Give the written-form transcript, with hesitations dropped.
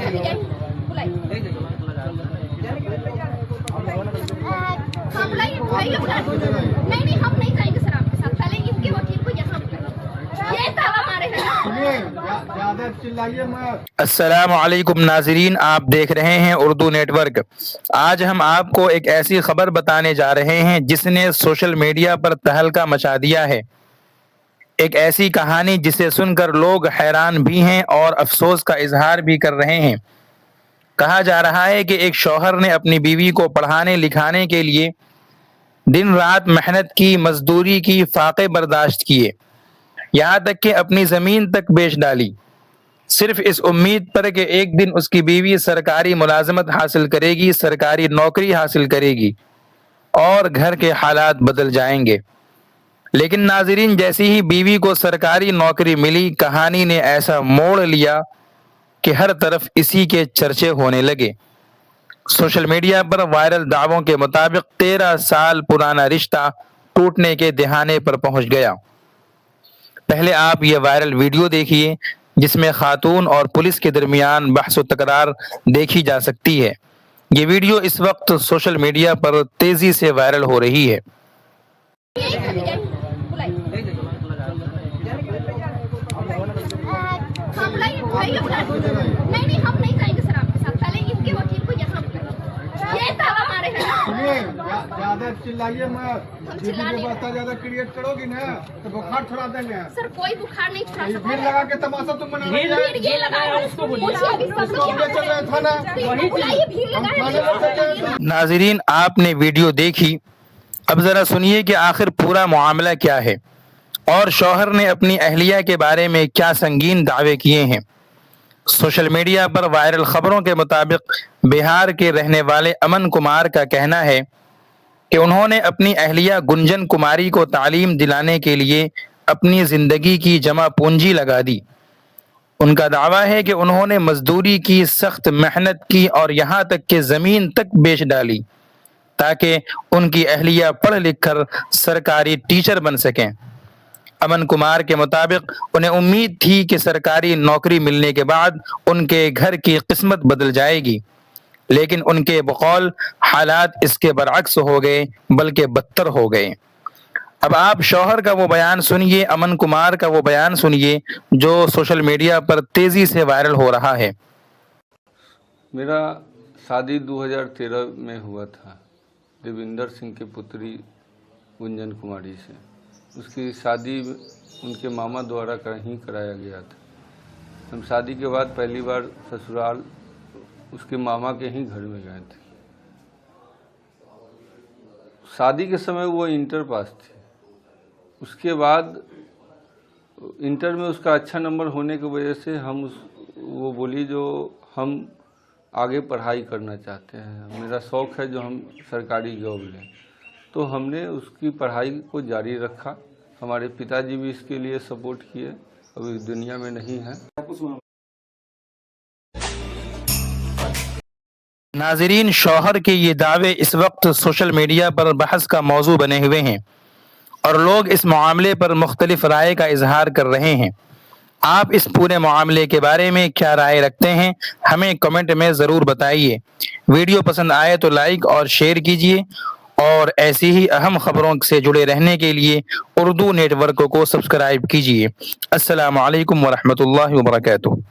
नहीं हम नहीं जाएंगे सर आपके साथ, पहले इनके वकील को यहाँ बुलाइए, ये ताला मारे हैं। अस्सलामु अलैकुम नाज़रीन, आप देख रहे हैं उर्दू नेटवर्क। आज हम आपको एक ऐसी खबर बताने जा रहे हैं जिसने सोशल मीडिया पर तहलका मचा दिया है। एक ऐसी कहानी जिसे सुनकर लोग हैरान भी हैं और अफसोस का इजहार भी कर रहे हैं। कहा जा रहा है कि एक शौहर ने अपनी बीवी को पढ़ाने लिखाने के लिए दिन रात मेहनत की, मजदूरी की, फाके बर्दाश्त किए, यहाँ तक कि अपनी ज़मीन तक बेच डाली, सिर्फ इस उम्मीद पर कि एक दिन उसकी बीवी सरकारी मुलाजमत हासिल करेगी, सरकारी नौकरी हासिल करेगी और घर के हालात बदल जाएंगे। लेकिन नाज़रीन, जैसी ही बीवी को सरकारी नौकरी मिली, कहानी ने ऐसा मोड़ लिया कि हर तरफ इसी के चर्चे होने लगे। सोशल मीडिया पर वायरल दावों के मुताबिक 13 साल पुराना रिश्ता टूटने के दिहाने पर पहुंच गया। पहले आप ये वायरल वीडियो देखिए जिसमें खातून और पुलिस के दरमियान बहस व तकरार देखी जा सकती है। ये वीडियो इस वक्त सोशल मीडिया पर तेजी से वायरल हो रही है। नहीं हम नहीं जाएंगे सर आपके साथ, पहले इनके वकील को यहाँ बुलाइए, ये ताला मारे हैं। ज्यादा चिल्लाइए मत, ज्यादा क्रिएट करोगी ना तो बुखार छुड़ा देंगे। सर कोई बुखार नहीं छुड़ा सकता। भीड़ लगा के तमाशा तुम मना रही हो। भीड़ ये लगा है, उसको बोलिए अभी सब लोग यहाँ चल रहे हैं थाना, बुलाइए, भीड़ लगा है। नाजरीन, आपने वीडियो देखी, अब जरा सुनिए कि आखिर पूरा मामला क्या है और शौहर ने अपनी अहलिया के बारे में क्या संगीन दावे किए हैं। सोशल मीडिया पर वायरल खबरों के मुताबिक बिहार के रहने वाले अमन कुमार का कहना है कि उन्होंने अपनी अहलिया गुंजन कुमारी को तालीम दिलाने के लिए अपनी जिंदगी की जमा पूंजी लगा दी। उनका दावा है कि उन्होंने मजदूरी की, सख्त मेहनत की और यहाँ तक कि जमीन तक बेच डाली ताकि उनकी अहलिया पढ़ लिख कर सरकारी टीचर बन सकें। अमन कुमार के मुताबिक उन्हें उम्मीद थी कि सरकारी नौकरी मिलने के बाद उनके घर की किस्मत बदल जाएगी, लेकिन उनके बकौल हालात इसके बरअक्स हो गए, बल्कि बदतर हो गए। अब आप शौहर का वो बयान सुनिए, अमन कुमार का वो बयान सुनिए जो सोशल मीडिया पर तेजी से वायरल हो रहा है। मेरा शादी 2013 में हुआ था देविंदर सिंह के पुत्री गुंजन कुमारी से। उसकी शादी उनके मामा द्वारा कहीं कराया गया था। हम शादी के बाद पहली बार ससुराल उसके मामा के ही घर में गए थे। शादी के समय वो इंटर पास थी। उसके बाद इंटर में उसका अच्छा नंबर होने की वजह से वो बोली जो हम आगे पढ़ाई करना चाहते हैं, मेरा शौक़ है जो हम सरकारी जॉब लें। तो हमने उसकी पढ़ाई को जारी रखा। हमारे पिताजी भी इसके लिए सपोर्ट किए, अभी दुनिया में नहीं है। नाजरीन, शौहर के ये दावे इस वक्त सोशल मीडिया पर बहस का मौजू बने हुए हैं और लोग इस मामले पर मुख्तलिफ राय का इजहार कर रहे हैं। आप इस पूरे मामले के बारे में क्या राय रखते हैं, हमें कमेंट में ज़रूर बताइए। वीडियो पसंद आए तो लाइक और शेयर कीजिए और ऐसी ही अहम खबरों से जुड़े रहने के लिए उर्दू नेटवर्क को सब्सक्राइब कीजिए। अस्सलामु अलैकुम वरहमतुल्लाहि वबरकातुहू।